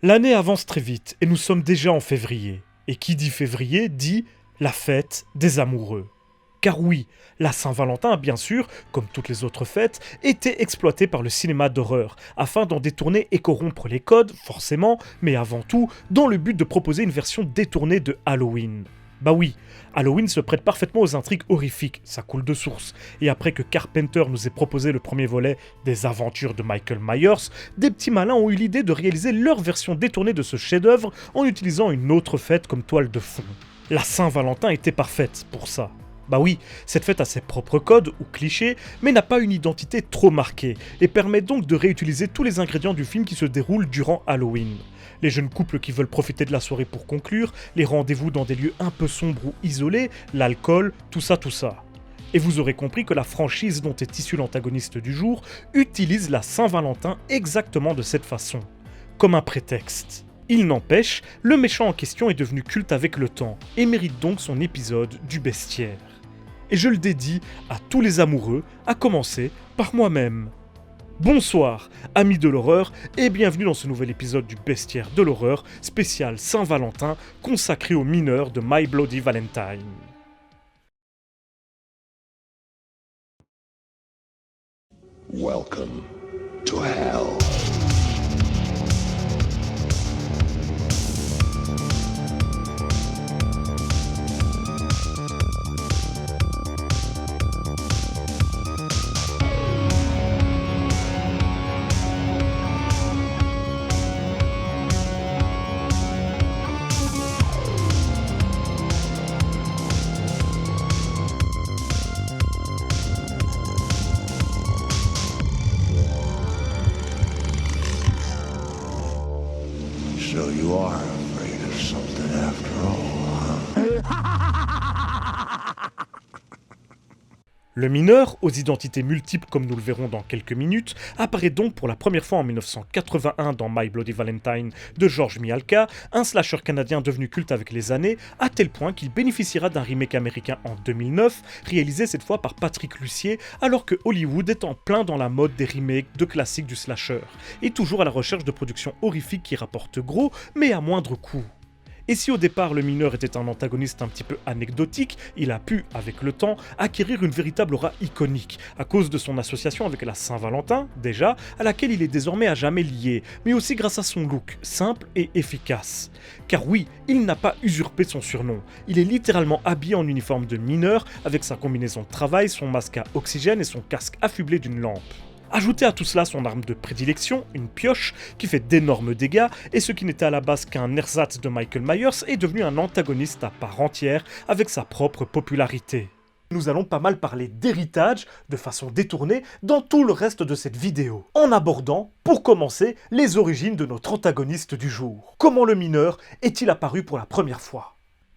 L'année avance très vite et nous sommes déjà en février. Et qui dit février dit la fête des amoureux. Car oui, la Saint-Valentin, bien sûr, comme toutes les autres fêtes, était exploitée par le cinéma d'horreur, afin d'en détourner et corrompre les codes, forcément, mais avant tout, dans le but de proposer une version détournée de Halloween. Bah oui, Halloween se prête parfaitement aux intrigues horrifiques, ça coule de source. Et après que Carpenter nous ait proposé le premier volet des aventures de Michael Myers, des petits malins ont eu l'idée de réaliser leur version détournée de ce chef-d'œuvre en utilisant une autre fête comme toile de fond. La Saint-Valentin était parfaite pour ça. Bah oui, cette fête a ses propres codes ou clichés, mais n'a pas une identité trop marquée, et permet donc de réutiliser tous les ingrédients du film qui se déroulent durant Halloween. Les jeunes couples qui veulent profiter de la soirée pour conclure, les rendez-vous dans des lieux un peu sombres ou isolés, l'alcool, tout ça. Et vous aurez compris que la franchise dont est issu l'antagoniste du jour utilise la Saint-Valentin exactement de cette façon, comme un prétexte. Il n'empêche, le méchant en question est devenu culte avec le temps, et mérite donc son épisode du bestiaire. Et je le dédie à tous les amoureux, à commencer par moi-même. Bonsoir, amis de l'horreur, et bienvenue dans ce nouvel épisode du Bestiaire de l'horreur, spécial Saint-Valentin, consacré aux mineurs de My Bloody Valentine. Welcome to hell. So you are afraid of something after all, huh? Le mineur, aux identités multiples comme nous le verrons dans quelques minutes, apparaît donc pour la première fois en 1981 dans My Bloody Valentine de George Mihalka, un slasher canadien devenu culte avec les années, à tel point qu'il bénéficiera d'un remake américain en 2009, réalisé cette fois par Patrick Lussier, alors que Hollywood est en plein dans la mode des remakes de classiques du slasher, et toujours à la recherche de productions horrifiques qui rapportent gros, mais à moindre coût. Et si au départ le mineur était un antagoniste un petit peu anecdotique, il a pu, avec le temps, acquérir une véritable aura iconique, à cause de son association avec la Saint-Valentin, déjà, à laquelle il est désormais à jamais lié, mais aussi grâce à son look, simple et efficace. Car oui, il n'a pas usurpé son surnom, il est littéralement habillé en uniforme de mineur, avec sa combinaison de travail, son masque à oxygène et son casque affublé d'une lampe. Ajoutez à tout cela son arme de prédilection, une pioche, qui fait d'énormes dégâts, et ce qui n'était à la base qu'un ersatz de Michael Myers est devenu un antagoniste à part entière, avec sa propre popularité. Nous allons pas mal parler d'héritage, de façon détournée, dans tout le reste de cette vidéo, en abordant, pour commencer, les origines de notre antagoniste du jour. Comment le mineur est-il apparu pour la première fois ?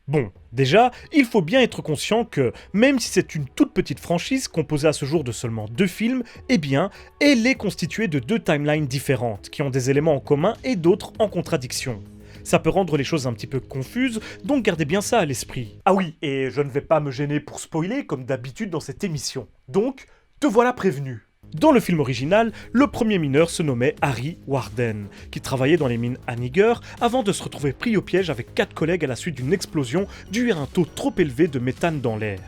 Bon, déjà, il faut bien être conscient que, même si c'est une toute petite franchise composée à ce jour de seulement 2 films, eh bien, elle est constituée de 2 timelines différentes, qui ont des éléments en commun et d'autres en contradiction. Ça peut rendre les choses un petit peu confuses, donc gardez bien ça à l'esprit. Ah oui, et je ne vais pas me gêner pour spoiler, comme d'habitude dans cette émission. Donc, te voilà prévenu. Dans le film original, le premier mineur se nommait Harry Warden, qui travaillait dans les mines à Niger avant de se retrouver pris au piège avec 4 collègues à la suite d'une explosion due à un taux trop élevé de méthane dans l'air.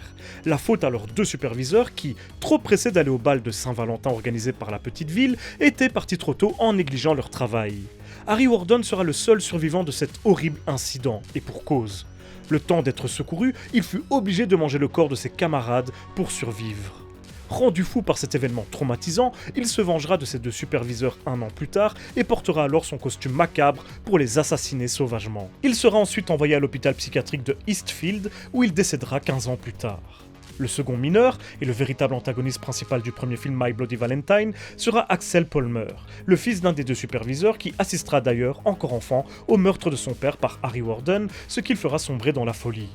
La faute à leurs 2 superviseurs qui, trop pressés d'aller au bal de Saint-Valentin organisé par la petite ville, étaient partis trop tôt en négligeant leur travail. Harry Warden sera le seul survivant de cet horrible incident, et pour cause. Le temps d'être secouru, il fut obligé de manger le corps de ses camarades pour survivre. Rendu fou par cet événement traumatisant, il se vengera de ses 2 superviseurs 1 an plus tard et portera alors son costume macabre pour les assassiner sauvagement. Il sera ensuite envoyé à l'hôpital psychiatrique de Eastfield où il décédera 15 ans plus tard. Le second mineur, et le véritable antagoniste principal du premier film My Bloody Valentine, sera Axel Palmer, le fils d'un des 2 superviseurs qui assistera d'ailleurs, encore enfant, au meurtre de son père par Harry Warden, ce qui le fera sombrer dans la folie.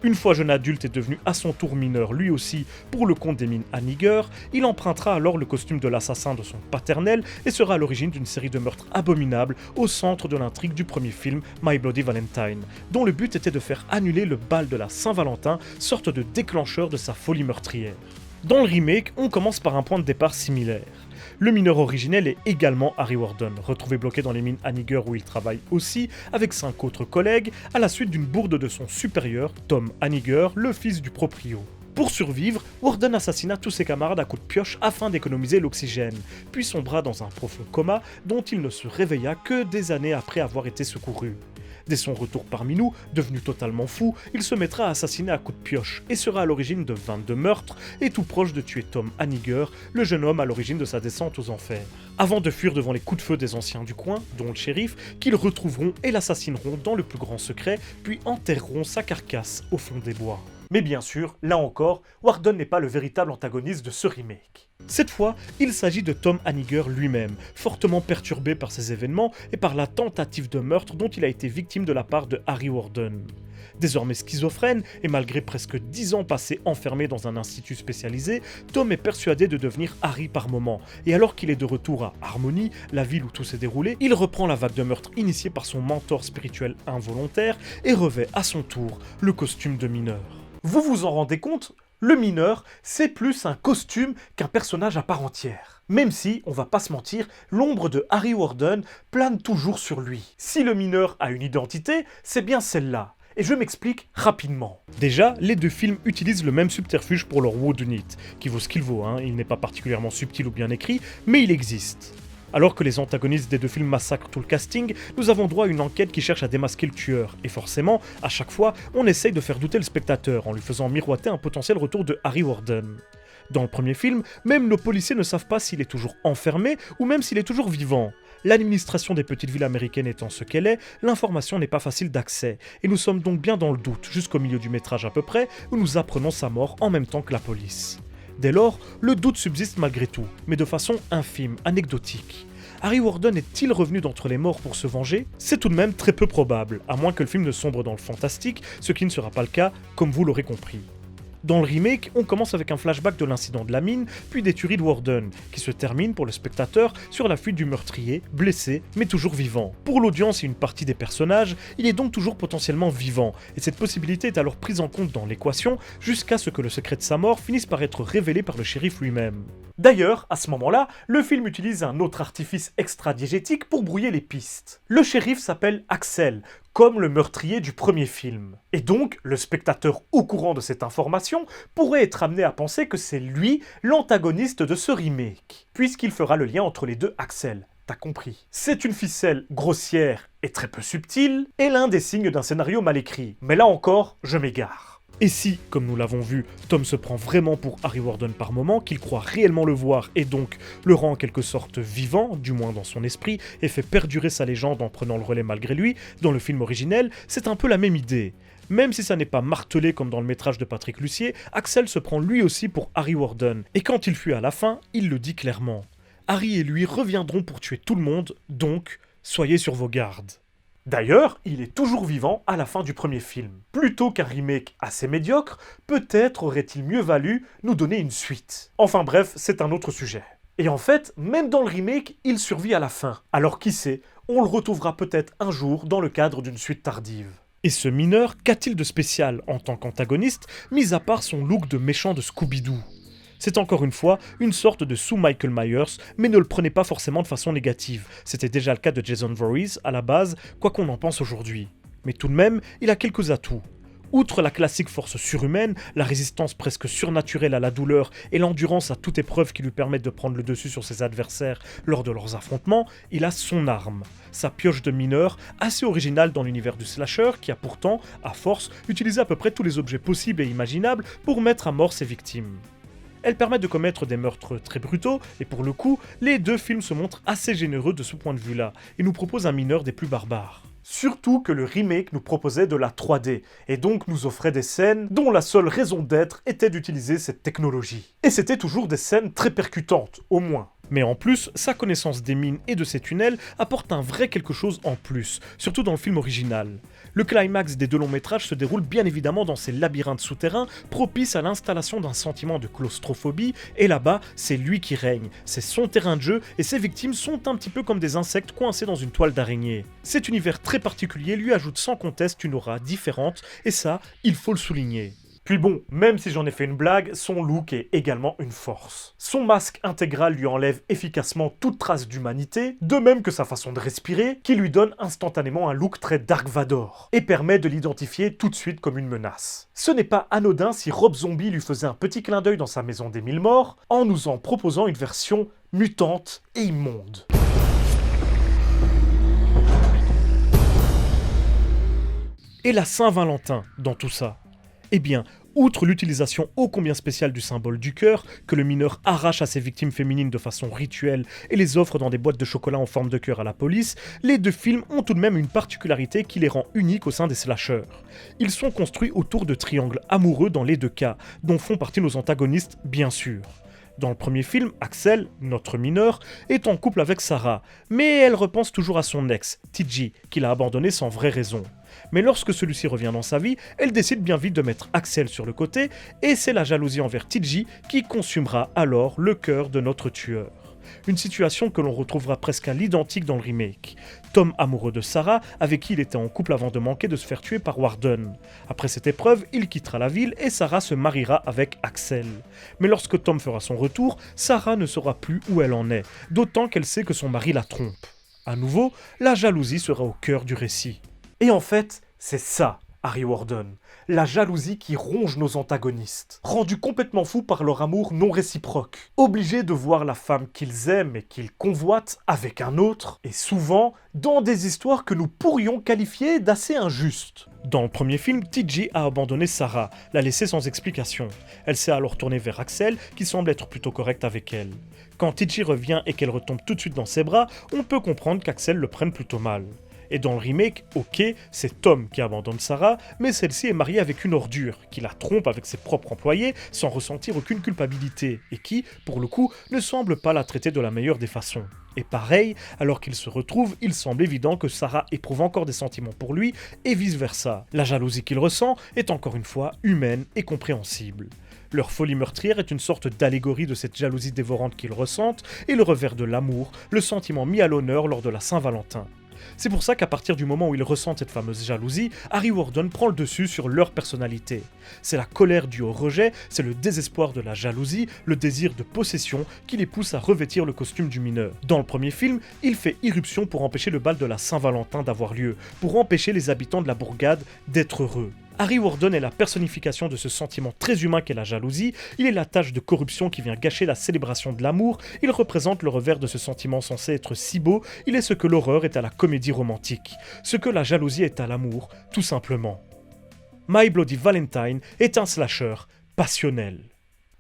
Une fois jeune adulte et devenu à son tour mineur lui aussi pour le compte des mines à Niger, il empruntera alors le costume de l'assassin de son paternel et sera à l'origine d'une série de meurtres abominables au centre de l'intrigue du premier film My Bloody Valentine, dont le but était de faire annuler le bal de la Saint-Valentin, sorte de déclencheur de sa folie meurtrière. Dans le remake, on commence par un point de départ similaire. Le mineur originel est également Harry Warden, retrouvé bloqué dans les mines Hanniger où il travaille aussi, avec 5 autres collègues, à la suite d'une bourde de son supérieur, Tom Hanniger, le fils du proprio. Pour survivre, Warden assassina tous ses camarades à coups de pioche afin d'économiser l'oxygène, puis sombra dans un profond coma dont il ne se réveilla que des années après avoir été secouru. Dès son retour parmi nous, devenu totalement fou, il se mettra à assassiner à coups de pioche et sera à l'origine de 22 meurtres et tout proche de tuer Tom Hanniger, le jeune homme à l'origine de sa descente aux enfers. Avant de fuir devant les coups de feu des anciens du coin, dont le shérif, qu'ils retrouveront et l'assassineront dans le plus grand secret, puis enterreront sa carcasse au fond des bois. Mais bien sûr, là encore, Warden n'est pas le véritable antagoniste de ce remake. Cette fois, il s'agit de Tom Hanniger lui-même, fortement perturbé par ces événements et par la tentative de meurtre dont il a été victime de la part de Harry Warden. Désormais schizophrène, et malgré presque 10 ans passés enfermé dans un institut spécialisé, Tom est persuadé de devenir Harry par moment, et alors qu'il est de retour à Harmony, la ville où tout s'est déroulé, il reprend la vague de meurtre initiée par son mentor spirituel involontaire et revêt à son tour le costume de mineur. Vous vous en rendez compte ? Le mineur, c'est plus un costume qu'un personnage à part entière. Même si, on va pas se mentir, l'ombre de Harry Warden plane toujours sur lui. Si le mineur a une identité, c'est bien celle-là. Et je m'explique rapidement. Déjà, les deux films utilisent le même subterfuge pour leur whodunit, qui vaut ce qu'il vaut, il n'est pas particulièrement subtil ou bien écrit, mais il existe. Alors que les antagonistes des deux films massacrent tout le casting, nous avons droit à une enquête qui cherche à démasquer le tueur, et forcément, à chaque fois, on essaye de faire douter le spectateur en lui faisant miroiter un potentiel retour de Harry Warden. Dans le premier film, même nos policiers ne savent pas s'il est toujours enfermé ou même s'il est toujours vivant. L'administration des petites villes américaines étant ce qu'elle est, l'information n'est pas facile d'accès, et nous sommes donc bien dans le doute, jusqu'au milieu du métrage à peu près, où nous apprenons sa mort en même temps que la police. Dès lors, le doute subsiste malgré tout, mais de façon infime, anecdotique. Harry Warden est-il revenu d'entre les morts pour se venger ? C'est tout de même très peu probable, à moins que le film ne sombre dans le fantastique, ce qui ne sera pas le cas, comme vous l'aurez compris. Dans le remake, on commence avec un flashback de l'incident de la mine, puis des tueries de Warden, qui se termine pour le spectateur sur la fuite du meurtrier, blessé, mais toujours vivant. Pour l'audience et une partie des personnages, il est donc toujours potentiellement vivant, et cette possibilité est alors prise en compte dans l'équation, jusqu'à ce que le secret de sa mort finisse par être révélé par le shérif lui-même. D'ailleurs, à ce moment-là, le film utilise un autre artifice extra-diégétique pour brouiller les pistes. Le shérif s'appelle Axel, comme le meurtrier du premier film. Et donc, le spectateur au courant de cette information pourrait être amené à penser que c'est lui l'antagoniste de ce remake, puisqu'il fera le lien entre les deux Axel. T'as compris. C'est une ficelle grossière et très peu subtile, et l'un des signes d'un scénario mal écrit. Mais là encore, je m'égare. Et si, comme nous l'avons vu, Tom se prend vraiment pour Harry Warden par moment, qu'il croit réellement le voir et donc le rend en quelque sorte vivant, du moins dans son esprit, et fait perdurer sa légende en prenant le relais malgré lui, dans le film originel, c'est un peu la même idée. Même si ça n'est pas martelé comme dans le métrage de Patrick Lussier, Axel se prend lui aussi pour Harry Warden, et quand il fuit à la fin, il le dit clairement. Harry et lui reviendront pour tuer tout le monde, donc soyez sur vos gardes. D'ailleurs, il est toujours vivant à la fin du premier film. Plutôt qu'un remake assez médiocre, peut-être aurait-il mieux valu nous donner une suite. Enfin bref, c'est un autre sujet. Et en fait, même dans le remake, il survit à la fin. Alors qui sait, on le retrouvera peut-être un jour dans le cadre d'une suite tardive. Et ce mineur, qu'a-t-il de spécial en tant qu'antagoniste, mis à part son look de méchant de Scooby-Doo ? C'est encore une fois une sorte de sous-Michael Myers, mais ne le prenez pas forcément de façon négative. C'était déjà le cas de Jason Voorhees à la base, quoi qu'on en pense aujourd'hui. Mais tout de même, il a quelques atouts. Outre la classique force surhumaine, la résistance presque surnaturelle à la douleur et l'endurance à toute épreuve qui lui permettent de prendre le dessus sur ses adversaires lors de leurs affrontements, il a son arme, sa pioche de mineur, assez originale dans l'univers du slasher, qui a pourtant, à force, utilisé à peu près tous les objets possibles et imaginables pour mettre à mort ses victimes. Elle permet de commettre des meurtres très brutaux, et pour le coup, les deux films se montrent assez généreux de ce point de vue-là, et nous proposent un mineur des plus barbares. Surtout que le remake nous proposait de la 3D, et donc nous offrait des scènes dont la seule raison d'être était d'utiliser cette technologie. Et c'était toujours des scènes très percutantes, au moins. Mais en plus, sa connaissance des mines et de ses tunnels apporte un vrai quelque chose en plus, surtout dans le film original. Le climax des deux longs métrages se déroule bien évidemment dans ces labyrinthes souterrains propices à l'installation d'un sentiment de claustrophobie, et là-bas, c'est lui qui règne, c'est son terrain de jeu, et ses victimes sont un petit peu comme des insectes coincés dans une toile d'araignée. Cet univers très particulier lui ajoute sans conteste une aura différente, et ça, il faut le souligner. Puis bon, même si j'en ai fait une blague, son look est également une force. Son masque intégral lui enlève efficacement toute trace d'humanité, de même que sa façon de respirer, qui lui donne instantanément un look très Dark Vador, et permet de l'identifier tout de suite comme une menace. Ce n'est pas anodin si Rob Zombie lui faisait un petit clin d'œil dans sa maison des 1000 morts, en nous en proposant une version mutante et immonde. Et la Saint-Valentin dans tout ça? Eh bien, outre l'utilisation ô combien spéciale du symbole du cœur, que le mineur arrache à ses victimes féminines de façon rituelle et les offre dans des boîtes de chocolat en forme de cœur à la police, les deux films ont tout de même une particularité qui les rend uniques au sein des slashers. Ils sont construits autour de triangles amoureux dans les deux cas, dont font partie nos antagonistes bien sûr. Dans le premier film, Axel, notre mineur, est en couple avec Sarah, mais elle repense toujours à son ex, TJ, qui l'a abandonné sans vraie raison. Mais lorsque celui-ci revient dans sa vie, elle décide bien vite de mettre Axel sur le côté, et c'est la jalousie envers TJ qui consumera alors le cœur de notre tueur. Une situation que l'on retrouvera presque à l'identique dans le remake. Tom amoureux de Sarah, avec qui il était en couple avant de manquer de se faire tuer par Warden. Après cette épreuve, il quittera la ville et Sarah se mariera avec Axel. Mais lorsque Tom fera son retour, Sarah ne saura plus où elle en est, d'autant qu'elle sait que son mari la trompe. À nouveau, la jalousie sera au cœur du récit. Et en fait, c'est ça, Harry Warden. La jalousie qui ronge nos antagonistes, rendus complètement fous par leur amour non réciproque, obligés de voir la femme qu'ils aiment et qu'ils convoitent avec un autre, et souvent dans des histoires que nous pourrions qualifier d'assez injustes. Dans le premier film, TJ a abandonné Sarah, l'a laissée sans explication. Elle s'est alors tournée vers Axel, qui semble être plutôt correct avec elle. Quand TJ revient et qu'elle retombe tout de suite dans ses bras, on peut comprendre qu'Axel le prenne plutôt mal. Et dans le remake, ok, c'est Tom qui abandonne Sarah, mais celle-ci est mariée avec une ordure, qui la trompe avec ses propres employés sans ressentir aucune culpabilité, et qui, pour le coup, ne semble pas la traiter de la meilleure des façons. Et pareil, alors qu'ils se retrouvent, il semble évident que Sarah éprouve encore des sentiments pour lui, et vice-versa. La jalousie qu'il ressent est encore une fois humaine et compréhensible. Leur folie meurtrière est une sorte d'allégorie de cette jalousie dévorante qu'ils ressentent, et le revers de l'amour, le sentiment mis à l'honneur lors de la Saint-Valentin. C'est pour ça qu'à partir du moment où ils ressentent cette fameuse jalousie, Harry Warden prend le dessus sur leur personnalité. C'est la colère due au rejet, c'est le désespoir de la jalousie, le désir de possession qui les pousse à revêtir le costume du mineur. Dans le premier film, il fait irruption pour empêcher le bal de la Saint-Valentin d'avoir lieu, pour empêcher les habitants de la bourgade d'être heureux. Harry Warden est la personnification de ce sentiment très humain qu'est la jalousie, il est la tache de corruption qui vient gâcher la célébration de l'amour, il représente le revers de ce sentiment censé être si beau, il est ce que l'horreur est à la comédie romantique, ce que la jalousie est à l'amour, tout simplement. My Bloody Valentine est un slasher passionnel.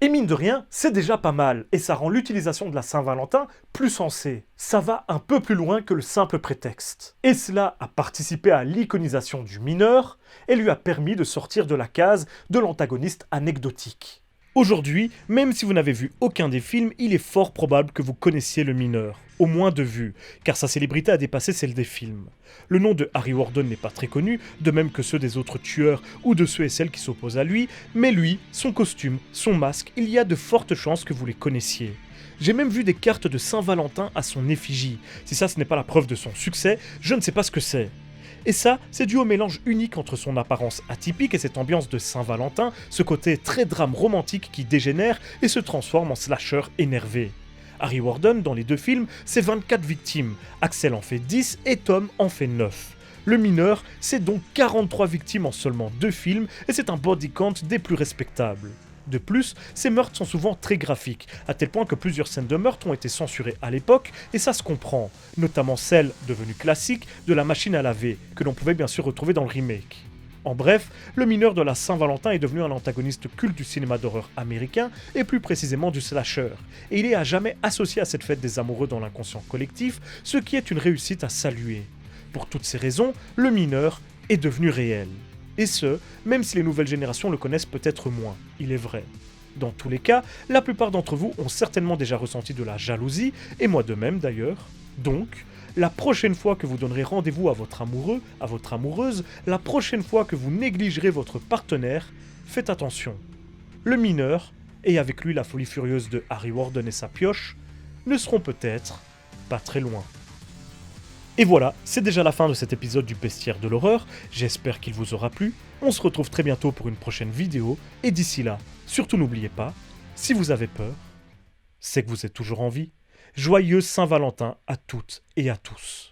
Et mine de rien, c'est déjà pas mal, et ça rend l'utilisation de la Saint-Valentin plus sensée. Ça va un peu plus loin que le simple prétexte. Et cela a participé à l'iconisation du mineur, et lui a permis de sortir de la case de l'antagoniste anecdotique. Aujourd'hui, même si vous n'avez vu aucun des films, il est fort probable que vous connaissiez le mineur, au moins de vue, car sa célébrité a dépassé celle des films. Le nom de Harry Warden n'est pas très connu, de même que ceux des autres tueurs ou de ceux et celles qui s'opposent à lui, mais lui, son costume, son masque, il y a de fortes chances que vous les connaissiez. J'ai même vu des cartes de Saint-Valentin à son effigie. Si ça ce n'est pas la preuve de son succès, je ne sais pas ce que c'est. Et ça, c'est dû au mélange unique entre son apparence atypique et cette ambiance de Saint-Valentin, ce côté très drame romantique qui dégénère et se transforme en slasher énervé. Harry Warden, dans les deux films, c'est 24 victimes, Axel en fait 10 et Tom en fait 9. Le mineur, c'est donc 43 victimes en seulement 2 films et c'est un body count des plus respectables. De plus, ces meurtres sont souvent très graphiques, à tel point que plusieurs scènes de meurtre ont été censurées à l'époque, et ça se comprend, notamment celle, devenue classique, de la machine à laver, que l'on pouvait bien sûr retrouver dans le remake. En bref, le mineur de la Saint-Valentin est devenu un antagoniste culte du cinéma d'horreur américain, et plus précisément du slasher, et il est à jamais associé à cette fête des amoureux dans l'inconscient collectif, ce qui est une réussite à saluer. Pour toutes ces raisons, le mineur est devenu réel. Et ce, même si les nouvelles générations le connaissent peut-être moins, il est vrai. Dans tous les cas, la plupart d'entre vous ont certainement déjà ressenti de la jalousie, et moi de même d'ailleurs. Donc, la prochaine fois que vous donnerez rendez-vous à votre amoureux, à votre amoureuse, la prochaine fois que vous négligerez votre partenaire, faites attention. Le mineur, et avec lui la folie furieuse de Harry Warden et sa pioche, ne seront peut-être pas très loin. Et voilà, c'est déjà la fin de cet épisode du Bestiaire de l'horreur, j'espère qu'il vous aura plu, on se retrouve très bientôt pour une prochaine vidéo, et d'ici là, surtout n'oubliez pas, si vous avez peur, c'est que vous êtes toujours en vie. Joyeux Saint-Valentin à toutes et à tous.